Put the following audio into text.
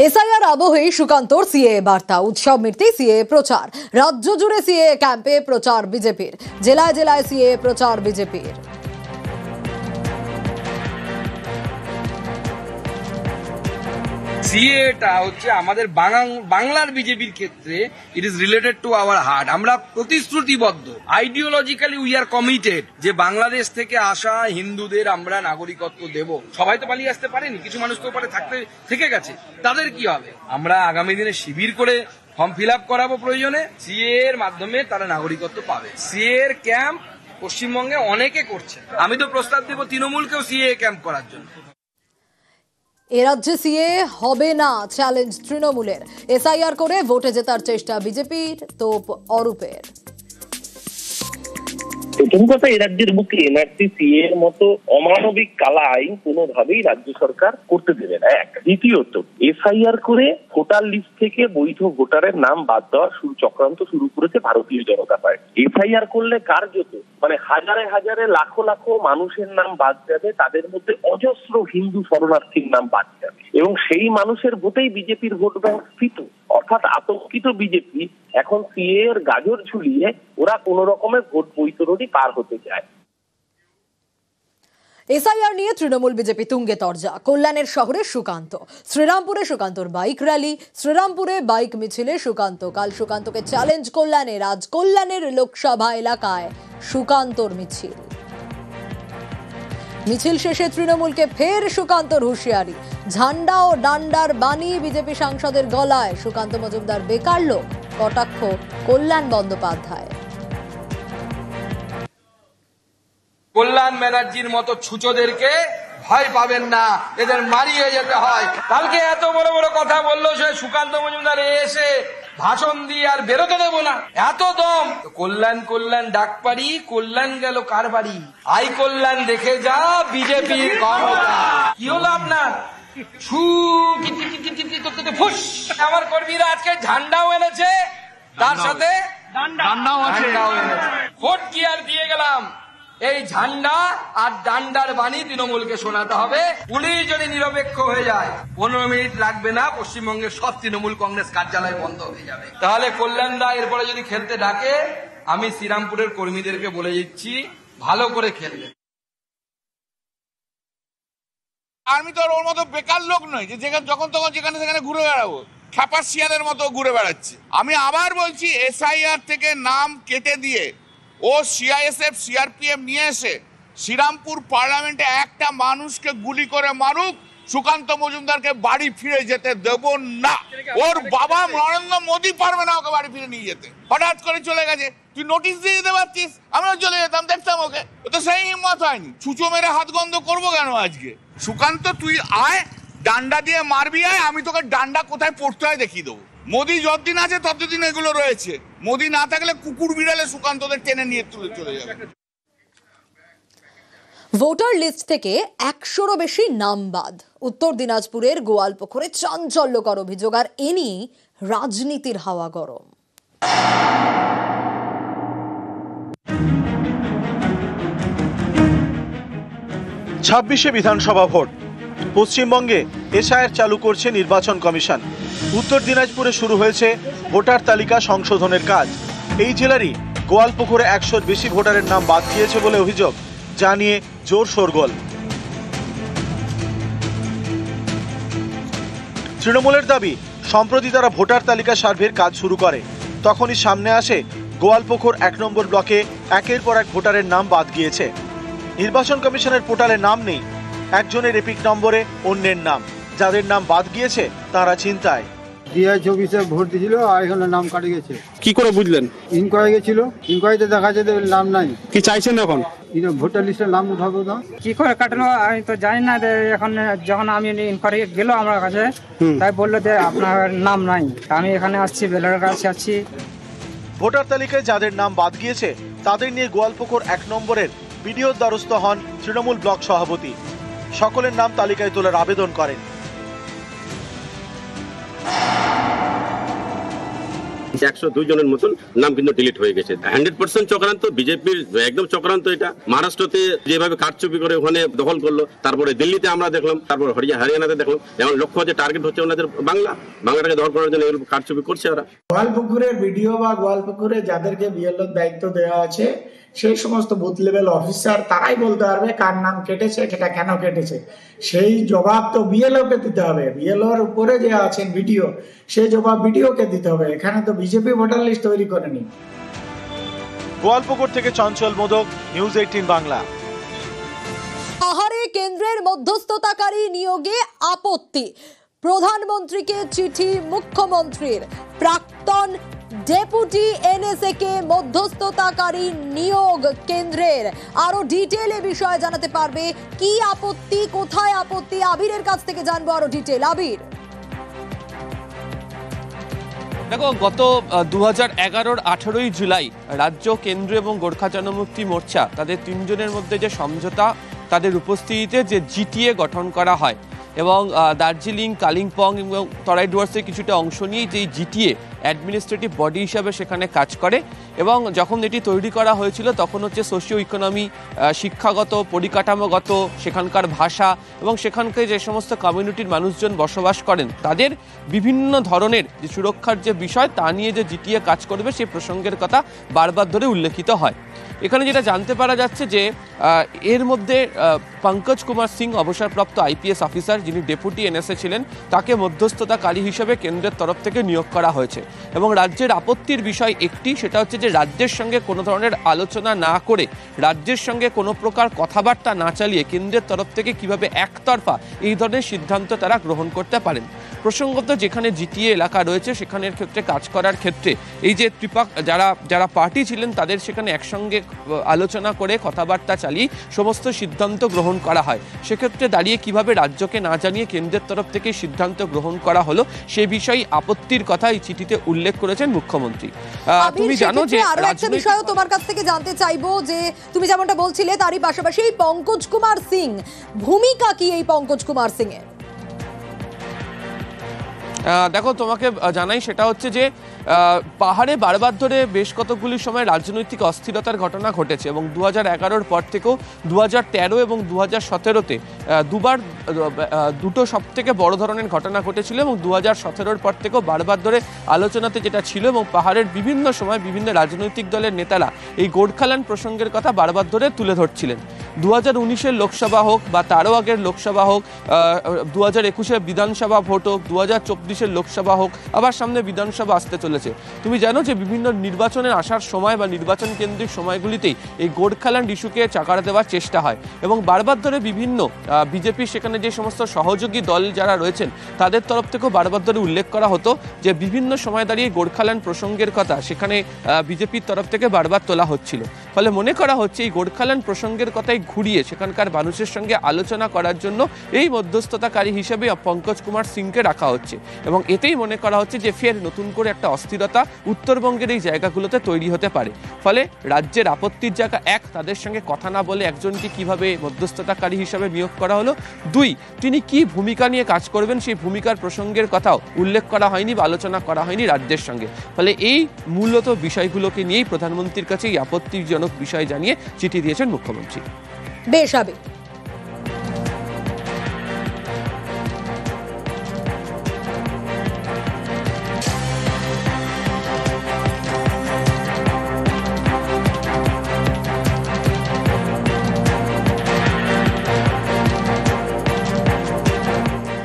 SIR আবহে সুকান্তর CA বার্তা, উৎসব মিটতে সিএ প্রচার। রাজ্য জুড়ে সিএ ক্যাম্পে প্রচার বিজেপির, জেলায় জেলায় সিএ প্রচার বিজেপির। সিএটা হচ্ছে আমাদের বাংলার বিজেপির ক্ষেত্রে it is related to our heart. আমরা প্রতিশ্রুতিবদ্ধ, আইডিওলজিক্যালি উই আর কমিটেড যে বাংলাদেশ থেকে আসা হিন্দুদের আমরা নাগরিকত্ব দেব। সবাই তো পালিয়ে আসতে পারেনি, কিছু মানুষ তো ওপারে থেকে গেছে, তাদের কি হবে? আমরা আগামী দিনে শিবির করে ফর্ম ফিল আপ করাবো, প্রয়োজনে সিএ এর মাধ্যমে তারা নাগরিকত্ব পাবে। সিএ এর ক্যাম্প পশ্চিমবঙ্গে অনেকে করছে, আমি তো প্রস্তাব দেব তৃণমূলকেও সিএ ক্যাম্প করার জন্য। এ রাজ্যে সিএ হবে না, চ্যালেঞ্জ তৃণমূলের। এসআইআর করে ভোটে জেতার চেষ্টা বিজেপির, তোপ অরূপের। প্রথম কথা, এ রাজ্যের বুকে এনআরসি সিএ এর মতো অমানবিক কালা আইন কোনোভাবেই রাজ্য সরকার করতে দেবে না। এক, দ্বিতীয়ত এসআইআর করে ভোটার লিস্ট থেকে বৈধ ভোটারের নাম বাদ দেওয়ার চক্রান্ত শুরু করেছে ভারতীয় জনতা পার্টি। এসআইআর করলে কার্যত হাজারে হাজারে লাখো লাখো মানুষের নাম বাদ যাবে, তাদের মধ্যে অজস্র হিন্দু শরণার্থীর নাম বাদ যাবে এবং সেই মানুষের ভোটেই বিজেপির ভোট ব্যাংক স্থিত। অর্থাৎ আতঙ্কিত বিজেপি এখন সিএ এর গাজর ঝুলিয়ে ওরা কোন রকমের ভোট বৈতরণী পার হতে চায়। এসআইআর নিয়ে তৃণমূল বিজেপি তুঙ্গে তরজা। কল্যাণের শহরে সুকান্ত, শ্রীরামপুরে সুকান্তর বাইক র্যালি, শ্রীরামপুরে বাইক মিছিলে সুকান্ত। কাল সুকান্তকে চ্যালেঞ্জ কল্যাণের, আজ কল্যাণের লোকসভা এলাকায় সুকান্তর মিছিল। মিছিল শেষে তৃণমূলকে ফের সুকান্তর হুঁশিয়ারি। ঝান্ডা ও ডান্ডার বাণী বিজেপি সাংসদের গলায়। সুকান্ত মজুমদার বেকার লোক, কটাক্ষ কল্যাণ বন্দ্যোপাধ্যায়। কল্যাণ ব্যানার্জির মতো ছুঁচোদেরকে ভয় পাবেন না, এদের মারিয়ে যেতে হয়। কালকে এত বড় বড় কথা বললো সে সুকান্ত মজুমদার, এসে ভাষণ দিয়ে আর বেরোতে দেবো না, এত দম। কল্যাণ কল্যাণ ডাক পারি, কল্যাণ গেল কার বাড়ি? আই কল্যাণ দেখে যা বিজেপির ক্ষমতা। কি হলো আপনার? ফুস। আমার কর্মীরা আজকে ঝান্ডাও এনেছে, তার সাথে ডান্ডাও এনেছে। ভোট কি আর দিয়ে গেলাম, এই ঝান্ডা আর ডান্ডার বাণী তৃণমূলকে শোনাতে হবে। পুলিশ যদি নিরপেক্ষ হয়ে যায়, 15 মিনিট লাগবে না, পশ্চিমবঙ্গের সব তৃণমূল কংগ্রেস কার্যালয় বন্ধ হয়ে যাবে। তাহলে কল্যাণ দা এরপরে যদি খেলতে ডাকে, আমি শ্রীরামপুরের কর্মীদেরকে বলে দিচ্ছি, ভালো করে খেলবে। আমি তো ওর মতো বেকার লোক নই যে যখন তখন যেখানে সেখানে ঘুরে বেড়াবো, খ্যাপাসিয়ানের মতো ঘুরে বেড়াচ্ছি। আমি আবার বলছি, এসআইআর থেকে নাম কেটে দিয়ে ও সিআইএসএফ সিআরপিএফ নিয়ে এসে শ্রীরামপুর পার্লামেন্টে একটা মানুষকে গুলি করে মারুক, সুকান্ত মজুমদারকে বাড়ি ফিরে যেতে দেব না। ওর বাবা নরেন্দ্র মোদী পারবে না ওকে বাড়ি ফিরে নিয়ে যেতে। হঠাৎ করে চলে গেছে, তুই নোটিশ দিয়ে দিতে পারছিস, আমিও চলে যেতাম, দেখতাম ওকে। ও তো সেই হিম্মত হয়নি। ছুঁচো মেরে হাত গন্ধ করবো কেন আজকে? সুকান্ত তুই আয়, ডান্ডা দিয়ে মারবি আয়, আমি তোকে ডান্ডা কোথায় পড়তে হয় দেখিয়ে দেবো। মোদী যতদিন আছে ততদিন এগুলো রয়েছে, মোদী না থাকলে কুকুর বিড়ালে সুকান্তদের টেনে নিয়ে তুলে চলে যাবে। ভোটার লিস্ট থেকে 100রও বেশি নাম বাদ। উত্তর দিনাজপুরের গোয়ালপুকুরে চাঞ্চল্যকর অভিযোগ, আর এ নিয়ে রাজনীতির হাওয়া গরম। 26শে বিধানসভা ভোট। পশ্চিমবঙ্গে এসআইআর চালু করছে নির্বাচন কমিশন। উত্তর দিনাজপুরে শুরু হয়েছে ভোটার তালিকা সংশোধনের কাজ। এই জেলারই গোয়ালপুকুরে 100-র বেশি ভোটারের নাম বাদ দিয়েছে বলে অভিযোগ, যা নিয়ে জোর শোরগোল। তৃণমূলের দাবি, সম্প্রতি তারা ভোটার তালিকা সার্ভের কাজ শুরু করে, তখনই সামনে আসে গোয়ালপুকুর 1 নম্বর ব্লকে একের পর এক ভোটারের নাম বাদ গিয়েছে। নির্বাচন কমিশনের পোর্টালে নাম নেই, একজনের এপিক নম্বরে অন্যের নাম। যাদের নাম বাদ গিয়েছে তারা চিন্তায়। 2024-এ ভোট দিয়েছিল আর এখানে নাম কাটে গেছে। কি করে বুঝলেন? ইনকোয়ারি গেছিল, ইনকোয়ারিতে দেখা যাচ্ছে নাম নাই। কি চাইছেন এখন? ভোটার লিস্টের নাম উঠাবো না। কি করে কাটলো আমি তো জানি না। এখন যখন আমি ইনকোয়ারি গেল আমার কাছে, তাই বললো যে আপনার নাম নাই। আমি এখানে আসছি, বেলার কাছে আছি। ভোটার তালিকায় যাদের নাম বাদ গিয়েছে তাদের নিয়ে গোয়ালপুকুর 1 নম্বরের বিডিওর দ্বারস্থ হন তৃণমূল ব্লক সভাপতি। সকলের নাম তালিকায় তোলার আবেদন করেন। 102 জনের মতন নাম কিন্তু ডিলিট হয়ে গেছে। 100% চক্রান্ত, বিজেপির একদম চক্রান্ত এটা। মহারাষ্ট্রতে যেভাবে কারচুপি করে ওখানে দখল করলো, তারপরে দিল্লিতে আমরা দেখলাম, তারপর হরিয়ানাতে দেখলাম, যেমন লক্ষ্য হচ্ছে টার্গেট হচ্ছে ওনাদের বাংলাটাকে দখল করার জন্য এগুলো কারচুপি করছে ওরা। গোয়ালপুকুরের ভিডিও বা গোয়ালপুকুরে যাদেরকে বিএলওর দায়িত্ব দেওয়া আছে সেই সমস্ত বুথ লেভেল অফিসার তারাই বলতে পারবে কার নাম কেটেছে, সেটা কেন কেটেছে। সেই জবাব তো বিএলওকে দিতে হবে। বিএলওর উপরে যে আছেন ভিডিও, সেই জবাব ভিডিওকে দিতে হবে। এখানে তো বিজেপি ভোটার লিস্ট তৈরি করেনি। গোয়ালপুকুর থেকে চঞ্চল মোদক, নিউজ 18 বাংলা। পাহাড়ে কেন্দ্রের মধ্যস্থতাকারী নিয়োগে আপত্তি, প্রধানমন্ত্রীকে চিঠি মুখ্যমন্ত্রীর। প্রাক্তন ডেপুটি এনএসএ কে মধ্যস্থতাকারী নিয়োগ কেন্দ্রের। আরো ডিটেল এ বিষয়ে জানাতে পারবে কি আপত্তি, কোথায় আপত্তি, আবিরের কাছ থেকে জানবো আরো ডিটেল। আবির, দেখো, গত 2011-র 18ই জুলাই রাজ্য, কেন্দ্র এবং গোর্খা জনমুক্তি মোর্চা তাদের তিনজনের মধ্যে যে সমঝোতা, তাদের উপস্থিতিতে যে জিটিএ গঠন করা হয় এবং দার্জিলিং, কালিম্পং এবং তরাই ডুয়ার্সের কিছুটা অংশ নিয়ে এই জিটিএ অ্যাডমিনিস্ট্রেটিভ বডি হিসাবে সেখানে কাজ করে। এবং যখন এটি তৈরি করা হয়েছিল তখন হচ্ছে সোশিও ইকোনমি, শিক্ষাগত, পরিকাঠামোগত, সেখানকার ভাষা এবং সেখানকার যে সমস্ত কমিউনিটির মানুষজন বসবাস করেন তাদের বিভিন্ন ধরনের যে সুরক্ষার যে বিষয় তা নিয়ে যে জিটিএ কাজ করবে সেই প্রসঙ্গের কথা বারবার ধরে উল্লেখিত হয়। এখানে যেটা জানতে পারা যাচ্ছে যে এর মধ্যে পঙ্কজ কুমার সিং, অবসরপ্রাপ্ত আইপিএস অফিসার যিনি ডেপুটি এনএসএ ছিলেন, তাকে মধ্যস্থতাকারী হিসেবে কেন্দ্রের তরফ থেকে নিয়োগ করা হয়েছে। এবং রাজ্যের আপত্তির বিষয় একটি, সেটা হচ্ছে যে রাজ্যের সঙ্গে কোনো ধরনের আলোচনা না করে, রাজ্যের সঙ্গে কোনো প্রকার কথাবার্তা না চালিয়ে কেন্দ্রের তরফ থেকে কিভাবে একতরফা এই ধরনের সিদ্ধান্ত তারা গ্রহণ করতে পারেন। প্রসঙ্গত যেখানে জিটিএ এলাকা রয়েছে সেখানের ক্ষেত্রে কাজ করার ক্ষেত্রে এই যে যারা পার্টি ছিলেন তাদের সেখানে একসঙ্গে আলোচনা করে কথাবার্তা চালিয়ে সমস্ত সিদ্ধান্ত গ্রহণ করা হয়। সেক্ষেত্রে দাঁড়িয়ে কিভাবে রাজ্যকে না জানিয়ে কেন্দ্রের তরফ থেকে সিদ্ধান্ত গ্রহণ করা হলো সে বিষয়ে আপত্তির কথা এই চিঠিতে উল্লেখ করেছেন মুখ্যমন্ত্রী। তুমি জানো যে আরো একটা বিষয়ও তোমার কাছ থেকে জানতে চাইবো, যে তুমি যেমনটা বলছিলে তারই পাশাপাশি এই পঙ্কজ কুমার সিং, ভূমিকা কি এই পঙ্কজ কুমার সিং এর? দেখো, তোমাকে জানাই, সেটা হচ্ছে যে পাহাড়ে বারবার ধরে বেশ কতগুলি সময় রাজনৈতিক অস্থিরতার ঘটনা ঘটেছে এবং 2011-র পর থেকেও 2013 এবং 2017-তে দুটো সব থেকে বড় ধরনের ঘটনা ঘটেছিল এবং 2017-র পর থেকেও বারবার ধরে আলোচনাতে যেটা ছিল এবং পাহাড়ের বিভিন্ন সময় বিভিন্ন রাজনৈতিক দলের নেতারা এই গোর্খাল্যান্ড প্রসঙ্গের কথা বারবার ধরে তুলে ধরছিলেন। 2019-এর লোকসভা হোক বা তারও আগের লোকসভা হোক, 2021-এর বিধানসভা ভোট হোক, 2024-এর লোকসভা হোক, আবার সামনে বিধানসভা আসতে চলেছে। তুমি জানো যে বিভিন্ন নির্বাচনের আসার সময় বা নির্বাচন কেন্দ্রিক সময়গুলিতেই এই গোর্খাল্যান্ড ইস্যুকে চাকরা দেওয়ার চেষ্টা হয় এবং বারবার ধরে বিভিন্ন বিজেপির সেখানে যে সমস্ত সহযোগী দল যারা রয়েছেন তাদের তরফ থেকেও বারবার ধরে উল্লেখ করা হতো যে বিভিন্ন সময় দাঁড়িয়ে গোর্খাল্যান্ড প্রসঙ্গের কথা সেখানে বিজেপির তরফ থেকে বারবার তোলা হচ্ছিল। ফলে মনে করা হচ্ছে এই গোর্খাল্যান্ড প্রসঙ্গের কথাই ঘুরিয়ে সেখানকার মানুষের সঙ্গে আলোচনা করার জন্য এই মধ্যস্থতাকারী হিসেবে পঙ্কজ কুমার সিংকে রাখা হচ্ছে এবং এতেই মনে করা হচ্ছে যে ফের নতুন করে একটা অস্থিরতা উত্তরবঙ্গের এই জায়গাগুলোতে তৈরি হতে পারে। ফলে রাজ্যের আপত্তির জায়গা এক, তাদের সঙ্গে কথা না বলে একজনকে কিভাবে মধ্যস্থতাকারী হিসাবে নিয়োগ করা হলো, দুই, তিনি কি ভূমিকা নিয়ে কাজ করবেন সেই ভূমিকার প্রসঙ্গের কথাও উল্লেখ করা হয়নি বা আলোচনা করা হয়নি রাজ্যের সঙ্গে। ফলে এই মূলত বিষয়গুলোকে নিয়েই প্রধানমন্ত্রীর কাছে এই আপত্তিজনক বিষয় জানিয়ে চিঠি দিয়েছেন মুখ্যমন্ত্রী। বেশ, আবির।